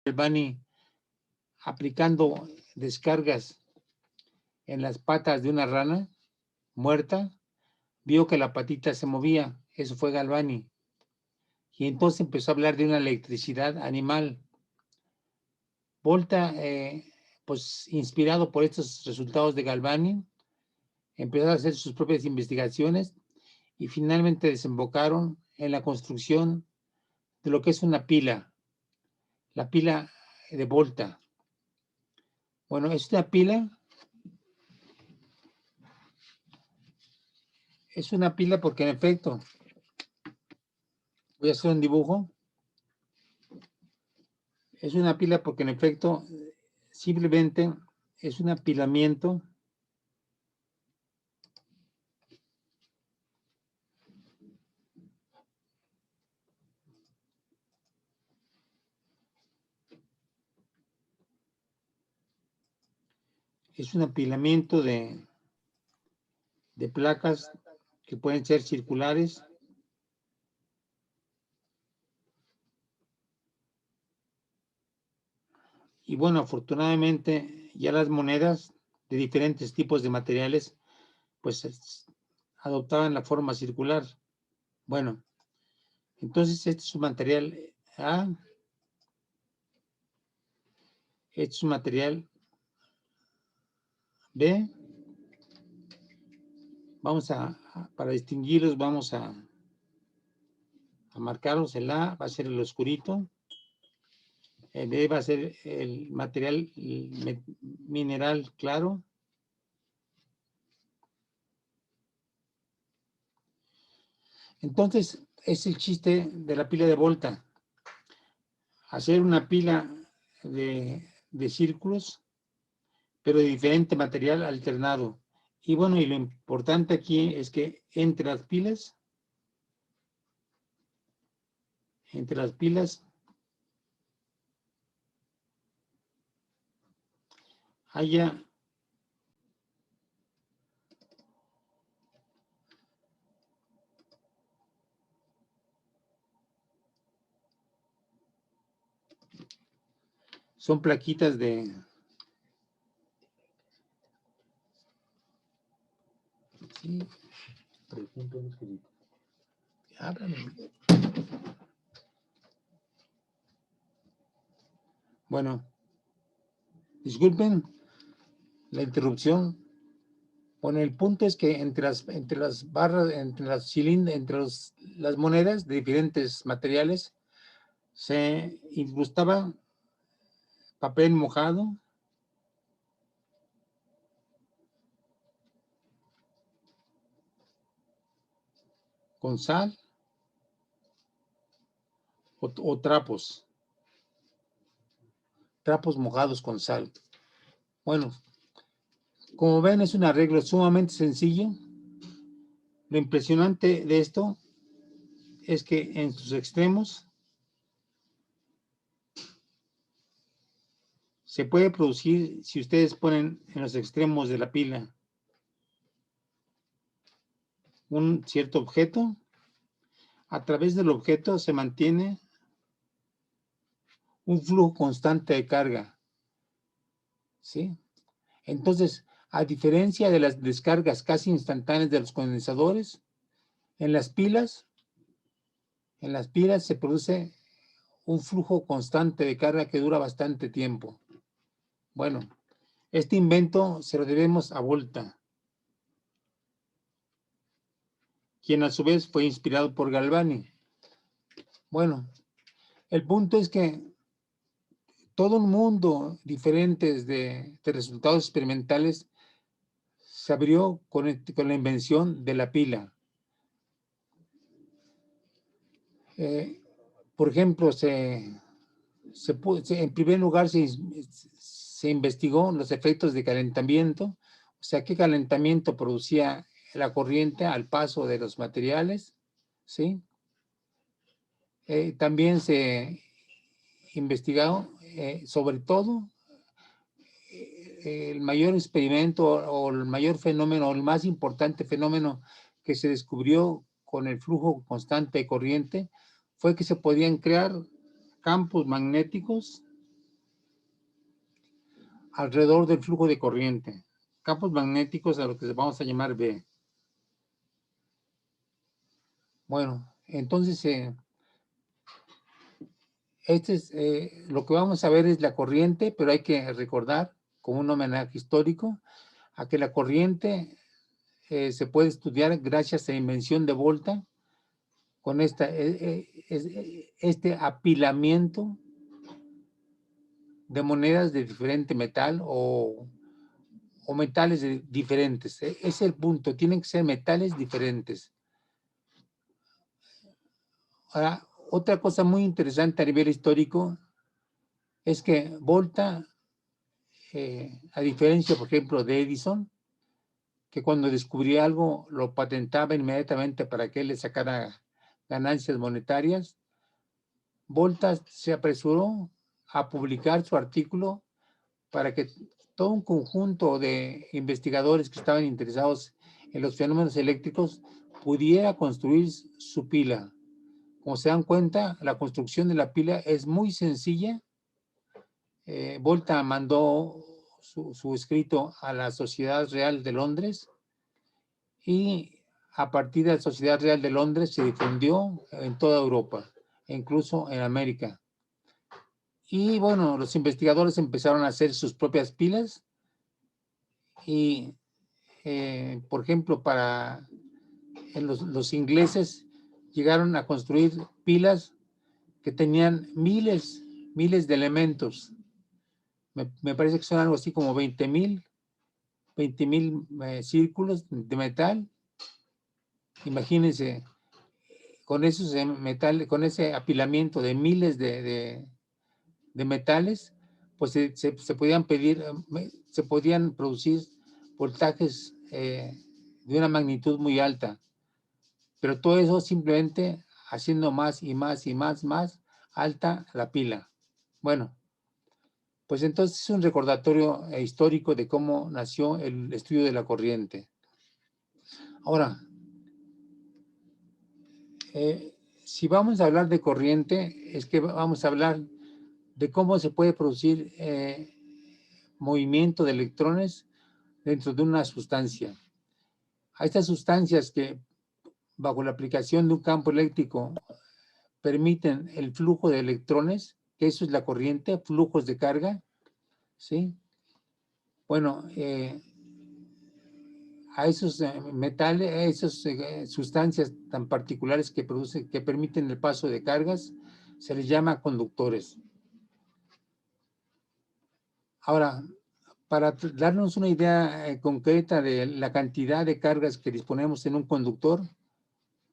Galvani aplicando descargas en las patas de una rana muerta, vio que la patita se movía. Eso fue Galvani. Y entonces empezó a hablar de una electricidad animal. Volta, pues inspirado por estos resultados de Galvani, empezó a hacer sus propias investigaciones y finalmente desembocaron en la construcción de lo que es una pila, la pila de Volta. Bueno, es una pila porque en efecto, voy a hacer un dibujo, es una pila porque en efecto simplemente es un apilamiento de placas que pueden ser circulares y bueno, afortunadamente ya las monedas de diferentes tipos de materiales pues adoptaban la forma circular. Bueno, entonces este es un material A, este es un material B. Vamos para distinguirlos, vamos a marcarlos. El A va a ser el oscurito, el B va a ser el material mineral claro. Entonces, es el chiste de la pila de Volta. Hacer una pila de círculos, pero de diferente material alternado. Y bueno, y lo importante aquí es que entre las pilas haya son plaquitas de sí, bueno, disculpen la interrupción. Bueno, el punto es que entre las barras, entre las cilindros, las monedas de diferentes materiales, se incrustaba papel mojado, con sal o trapos mojados con sal. Bueno, como ven, es un arreglo sumamente sencillo. Lo impresionante de esto es que en sus extremos se puede producir, si ustedes ponen en los extremos de la pila un cierto objeto, a través del objeto se mantiene un flujo constante de carga, ¿sí? Entonces, a diferencia de las descargas casi instantáneas de los condensadores, en las pilas se produce un flujo constante de carga que dura bastante tiempo. Bueno, este invento se lo debemos a Volta, quien a su vez fue inspirado por Galvani. Bueno, el punto es que todo un mundo diferente de resultados experimentales se abrió con la invención de la pila. Por ejemplo, en primer lugar se investigó los efectos de calentamiento, o sea, qué calentamiento producía la corriente al paso de los materiales, ¿sí? También se investigó, sobre todo, el mayor experimento o el mayor fenómeno, o el más importante fenómeno que se descubrió con el flujo constante de corriente, fue que se podían crear campos magnéticos alrededor del flujo de corriente. Campos magnéticos a lo que vamos a llamar B. Bueno, entonces lo que vamos a ver es la corriente, pero hay que recordar, como un homenaje histórico, a que la corriente se puede estudiar gracias a la invención de Volta, con este apilamiento de monedas de diferente metal o metales diferentes. Es el punto, tienen que ser metales diferentes. Ahora, otra cosa muy interesante a nivel histórico es que Volta, a diferencia, por ejemplo, de Edison, que cuando descubría algo lo patentaba inmediatamente para que él le sacara ganancias monetarias, Volta se apresuró a publicar su artículo para que todo un conjunto de investigadores que estaban interesados en los fenómenos eléctricos pudiera construir su pila. Como se dan cuenta, la construcción de la pila es muy sencilla. Volta mandó su escrito a la Sociedad Real de Londres y a partir de la Sociedad Real de Londres se difundió en toda Europa, e incluso en América. Y bueno, los investigadores empezaron a hacer sus propias pilas y, por ejemplo, los ingleses llegaron a construir pilas que tenían miles de elementos. Me parece que son algo así como 20,000 círculos de metal. Imagínense, con esos con ese apilamiento de miles de metales, pues se podían producir voltajes de una magnitud muy alta. Pero todo eso simplemente haciendo más y más y más alta la pila. Bueno, pues entonces es un recordatorio histórico de cómo nació el estudio de la corriente. Ahora, si vamos a hablar de corriente, es que vamos a hablar de cómo se puede producir movimiento de electrones dentro de una sustancia. A estas sustancias que, bajo la aplicación de un campo eléctrico, permiten el flujo de electrones, que eso es la corriente, flujos de carga, ¿sí? Bueno, a esos metales, a esas sustancias tan particulares que permiten el paso de cargas, se les llama conductores. Ahora, para darnos una idea concreta de la cantidad de cargas que disponemos en un conductor,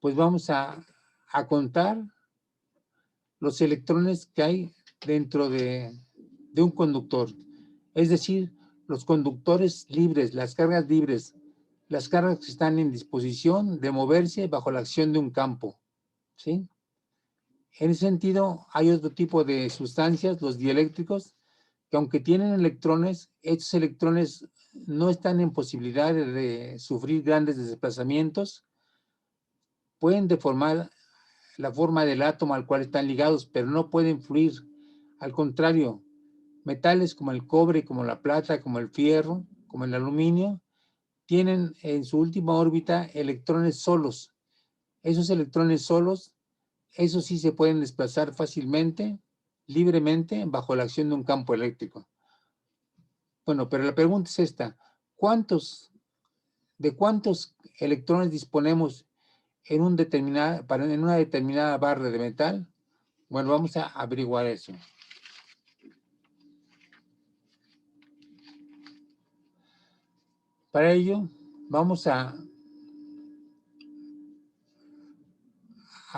pues vamos a contar los electrones que hay dentro de un conductor. Es decir, los conductores libres, las cargas libres, las cargas que están en disposición de moverse bajo la acción de un campo, ¿sí? En ese sentido, hay otro tipo de sustancias, los dieléctricos, que aunque tienen electrones, estos electrones no están en posibilidad de sufrir grandes desplazamientos, pueden deformar la forma del átomo al cual están ligados, pero no pueden fluir. Al contrario, metales como el cobre, como la plata, como el fierro, como el aluminio, tienen en su última órbita electrones solos. Esos electrones solos, esos sí se pueden desplazar fácilmente, libremente, bajo la acción de un campo eléctrico. Bueno, pero la pregunta es esta: ¿de cuántos electrones disponemos en una determinada barra de metal? Bueno, vamos a averiguar eso. Para ello, vamos a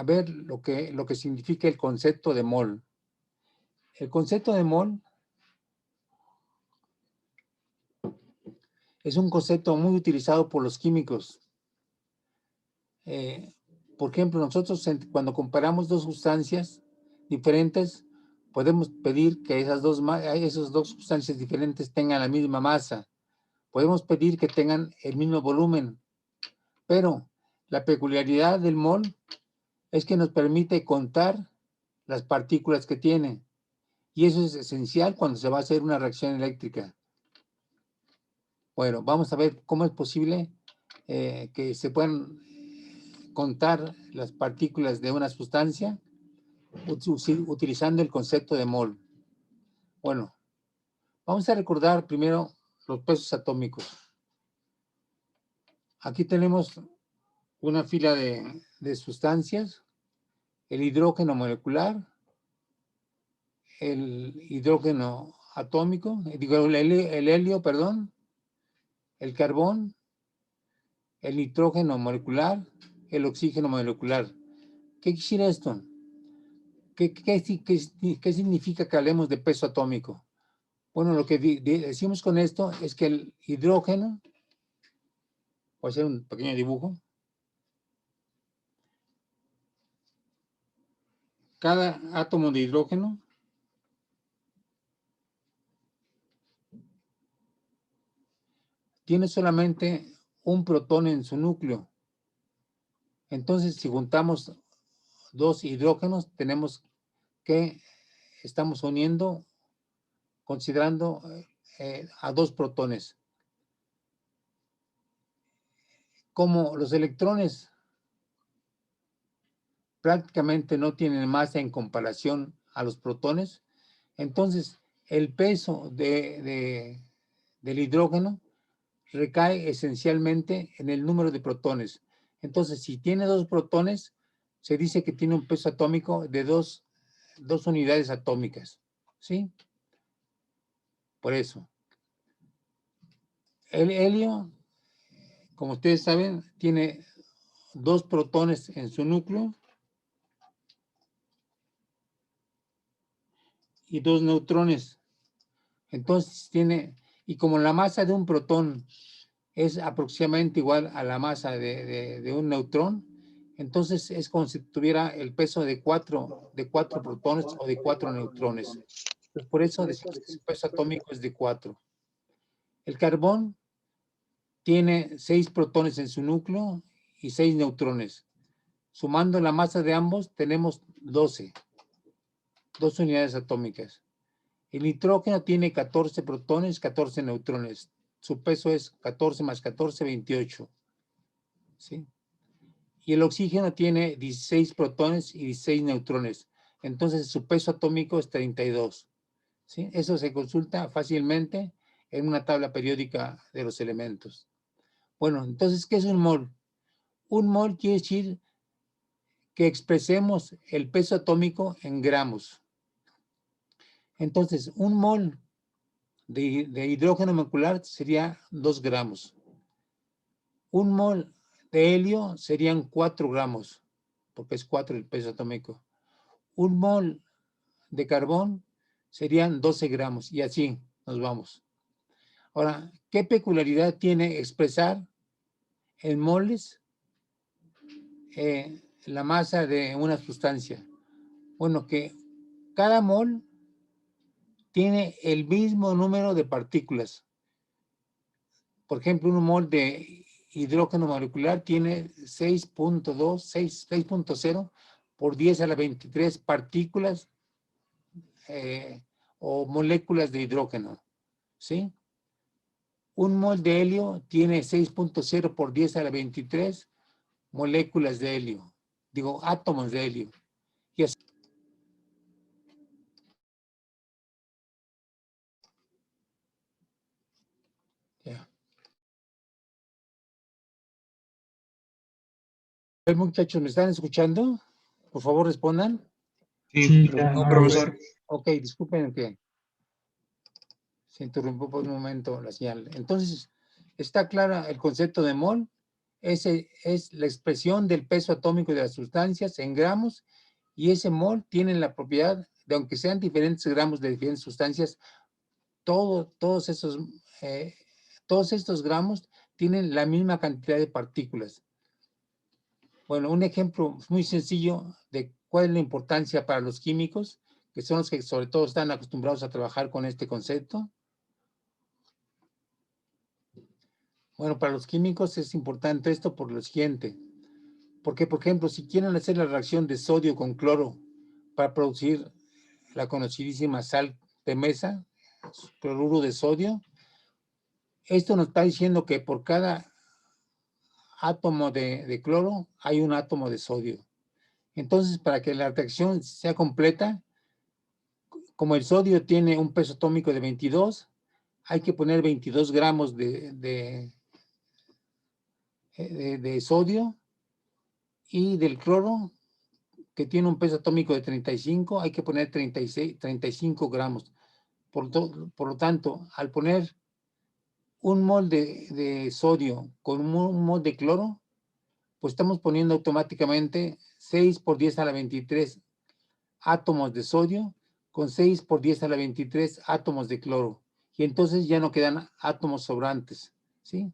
ver lo que significa el concepto de mol. El concepto de mol es un concepto muy utilizado por los químicos. Por ejemplo, nosotros cuando comparamos dos sustancias diferentes, podemos pedir que esas dos sustancias diferentes tengan la misma masa. Podemos pedir que tengan el mismo volumen, pero la peculiaridad del mol es que nos permite contar las partículas que tiene. Y eso es esencial cuando se va a hacer una reacción eléctrica. Bueno, vamos a ver cómo es posible que se puedan contar las partículas de una sustancia utilizando el concepto de mol. Bueno, vamos a recordar primero los pesos atómicos. Aquí tenemos una fila de sustancias, el hidrógeno molecular, el hidrógeno atómico, digo, el helio, perdón, el carbón, el nitrógeno molecular, el oxígeno molecular. ¿Qué quisiera esto? ¿Qué significa que hablemos de peso atómico? Bueno, lo que decimos con esto es que el hidrógeno, voy a hacer un pequeño dibujo, cada átomo de hidrógeno tiene solamente un protón en su núcleo. Entonces, si juntamos dos hidrógenos, tenemos que estamos uniendo, considerando a dos protones. Como los electrones prácticamente no tienen masa en comparación a los protones, entonces el peso del hidrógeno recae esencialmente en el número de protones. Entonces, si tiene dos protones, se dice que tiene un peso atómico de dos unidades atómicas, ¿sí? Por eso. El helio, como ustedes saben, tiene dos protones en su núcleo y dos neutrones. Entonces tiene, y como la masa de un protón es aproximadamente igual a la masa de un neutrón, entonces es como si tuviera el peso de cuatro protones o de 4 neutrones. Entonces, por eso decimos que su peso atómico es de 4. El carbón tiene 6 protones en su núcleo y 6 neutrones. Sumando la masa de ambos, tenemos 2 unidades atómicas. El nitrógeno tiene 14 protones, 14 neutrones. Su peso es 14 más 14, 28. ¿Sí? Y el oxígeno tiene 16 protones y 16 neutrones. Entonces su peso atómico es 32. ¿Sí? Eso se consulta fácilmente en una tabla periódica de los elementos. Bueno, entonces, ¿qué es un mol? Un mol quiere decir que expresemos el peso atómico en gramos. Entonces, un mol de hidrógeno molecular sería 2 gramos. Un mol de helio serían 4 gramos, porque es 4 el peso atómico. Un mol de carbón serían 12 gramos, y así nos vamos. Ahora, ¿qué peculiaridad tiene expresar en moles la masa de una sustancia? Bueno, que cada mol tiene el mismo número de partículas. Por ejemplo, un mol de hidrógeno molecular tiene 6.0 por 10 a la 23 partículas o moléculas de hidrógeno, ¿sí? Un mol de helio tiene 6.0 por 10 a la 23 moléculas de helio, digo, átomos de helio. Y así. Yeah. Muchachos, ¿me están escuchando? Por favor, respondan. Sí, no, profesor. Ok, disculpen que se interrumpió por un momento la señal. Entonces, está clara el concepto de mol. Ese es la expresión del peso atómico de las sustancias en gramos, y ese mol tiene la propiedad de, aunque sean diferentes gramos de diferentes sustancias, todos estos gramos tienen la misma cantidad de partículas. Bueno, un ejemplo muy sencillo de cuál es la importancia para los químicos, que son los que sobre todo están acostumbrados a trabajar con este concepto. Bueno, para los químicos es importante esto por lo siguiente. Porque, por ejemplo, si quieren hacer la reacción de sodio con cloro para producir la conocidísima sal de mesa, cloruro de sodio, Esto nos está diciendo que por cada átomo de cloro hay un átomo de sodio. Entonces, para que la reacción sea completa, como el sodio tiene un peso atómico de 22, hay que poner 22 gramos de sodio, y del cloro, que tiene un peso atómico de 35, hay que poner 35 gramos. Por lo tanto, al poner un mol de sodio con un mol de cloro, pues estamos poniendo automáticamente 6 por 10 a la 23 átomos de sodio con 6 por 10 a la 23 átomos de cloro. Y entonces ya no quedan átomos sobrantes, ¿sí?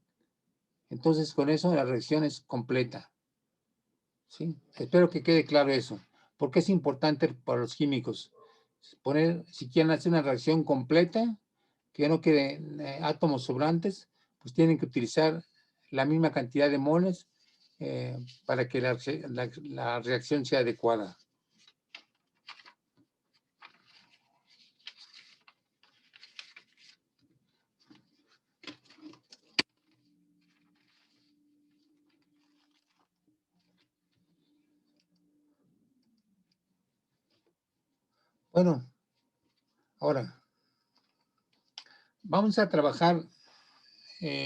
Entonces con eso la reacción es completa, ¿sí? Espero que quede claro eso, porque es importante para los químicos poner, si quieren hacer una reacción completa, que no queden átomos sobrantes, pues tienen que utilizar la misma cantidad de moles para que la reacción sea adecuada. Bueno, ahora vamos a trabajar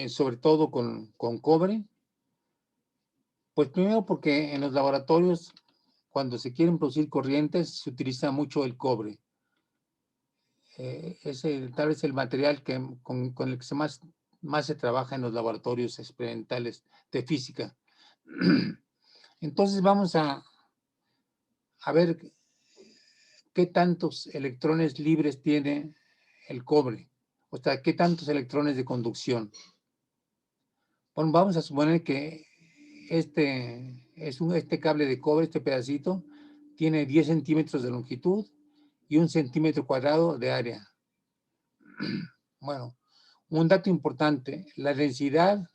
sobre todo con cobre. Pues primero porque en los laboratorios, cuando se quieren producir corrientes, se utiliza mucho el cobre. Es tal vez el material con el que más se trabaja en los laboratorios experimentales de física. Entonces vamos a ver qué tantos electrones libres tiene el cobre, o sea, qué tantos electrones de conducción. Bueno, vamos a suponer que este cable de cobre, este pedacito, tiene 10 centímetros de longitud y 1 centímetro cuadrado de área. Bueno, un dato importante, la densidad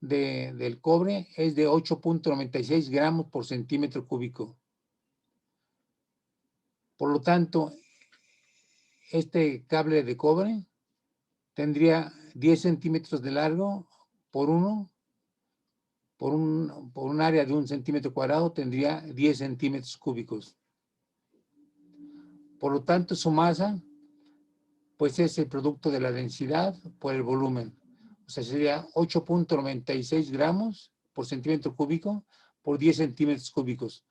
del cobre es de 8.96 gramos por centímetro cúbico. Por lo tanto, este cable de cobre tendría 10 centímetros de largo por un área de 1 centímetro cuadrado, tendría 10 centímetros cúbicos. Por lo tanto, su masa, pues es el producto de la densidad por el volumen. O sea, sería 8.96 gramos por centímetro cúbico por 10 centímetros cúbicos,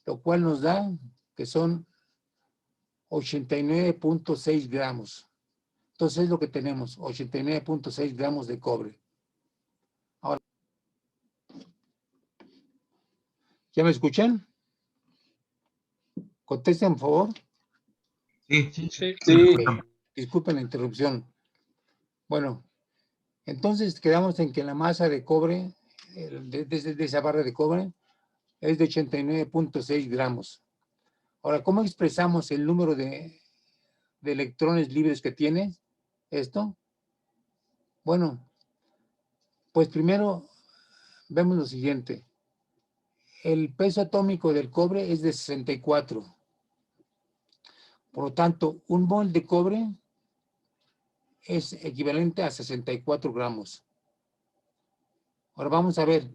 lo cual nos da que son 89.6 gramos. Entonces es lo que tenemos, 89.6 gramos de cobre. Ahora, ¿ya me escuchan? Contesten, por favor. Sí. Sí. Disculpen la interrupción. Bueno, entonces quedamos en que la masa de cobre, de esa barra de cobre, es de 89.6 gramos. Ahora, ¿cómo expresamos el número de electrones libres que tiene esto? Bueno, pues primero vemos lo siguiente. El peso atómico del cobre es de 64. Por lo tanto, un mol de cobre es equivalente a 64 gramos. Ahora vamos a ver,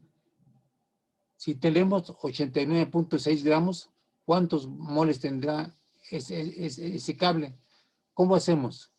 si tenemos 89.6 gramos, ¿cuántos moles tendrá ese cable? ¿Cómo hacemos?